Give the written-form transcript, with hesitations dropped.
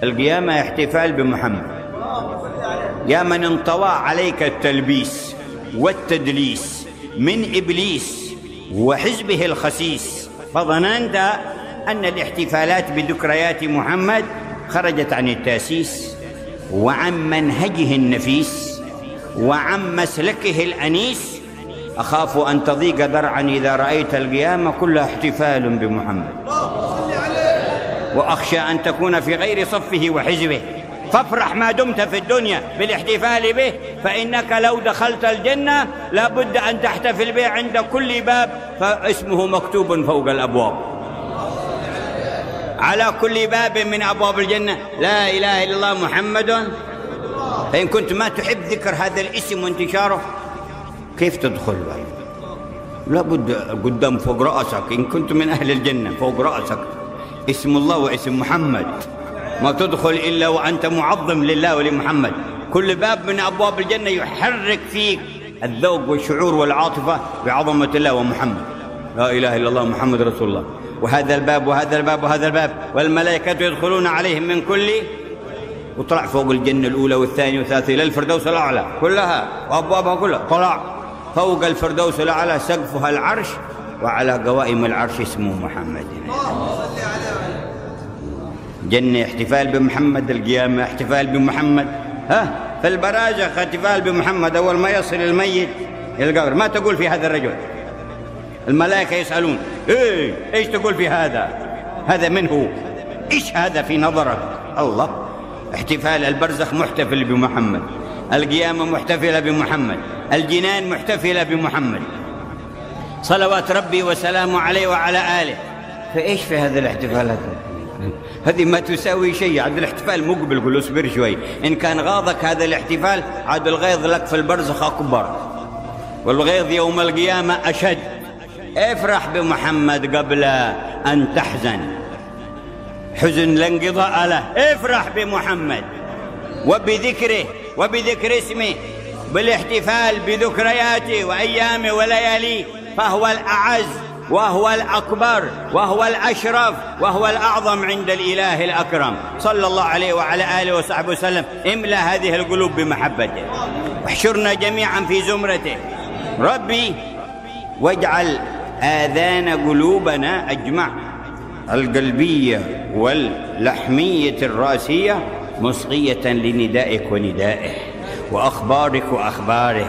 القيامة احتفال بمحمد. يا من انطوى عليك التلبيس والتدليس من إبليس وحزبه الخسيس، فظننت أن الاحتفالات بذكريات محمد خرجت عن التأسيس وعن منهجه النفيس وعن مسلكه الأنيس. أخاف أن تضيق ذرعا إذا رأيت القيامة كلها احتفال بمحمد، وأخشى أن تكون في غير صفه وحزبه، فافرح ما دمت في الدنيا بالاحتفال به، فإنك لو دخلت الجنة لابد أن تحتفل به عند كل باب، فاسمه مكتوب فوق الأبواب. على كل باب من أبواب الجنة لا إله إلا الله محمد. فإن كنت ما تحب ذكر هذا الاسم وانتشاره كيف تدخل؟ لابد قدام فوق رأسك، إن كنت من أهل الجنة فوق رأسك اسم الله واسم محمد، ما تدخل إلا وأنت معظم لله ولمحمد. كل باب من أبواب الجنة يحرك فيك الذوق والشعور والعاطفة بعظمة الله ومحمد. لا إله إلا الله محمد رسول الله. وهذا الباب وهذا الباب وهذا الباب، والملائكة يدخلون عليهم من كل، وطلع فوق الجنة الأولى والثانية والثالثة إلى الفردوس الأعلى كلها وأبوابها كلها، طلع فوق الفردوس الأعلى سقفها العرش، وعلى قوائم العرش اسمه محمد. جنة احتفال بمحمد، القيامة احتفال بمحمد، في البرازخ احتفال بمحمد. أول ما يصل الميت إلى القبر ما تقول في هذا الرجل؟ الملائكة يسألون إيش تقول في هذا؟ هذا من هو؟ إيش هذا في نظرك؟ الله. احتفال البرزخ محتفل بمحمد، القيامة محتفلة بمحمد، الجنان محتفلة بمحمد، صلوات ربي وسلامه عليه وعلى آله. فإيش في هذا الاحتفالات؟ هذه ما تساوي شيء. عاد الاحتفال مقبل، قل اصبر شوي، إن كان غاضك هذا الاحتفال عاد الغيظ لك في البرزخ أكبر، والغيظ يوم القيامة أشد. افرح بمحمد قبل أن تحزن، حزن لا انقضاء له. افرح بمحمد وبذكره وبذكر اسمه، بالاحتفال بذكرياته وأيامه ولياليه، فهو الأعز وهو الأكبر وهو الأشرف وهو الأعظم عند الإله الأكرم صلى الله عليه وعلى آله وصحبه وسلم. املأ هذه القلوب بمحبته، واحشرنا جميعا في زمرته ربي، واجعل آذان قلوبنا أجمع، القلبية واللحمية الراسية، مصغية لندائك وندائه وأخبارك وأخباره،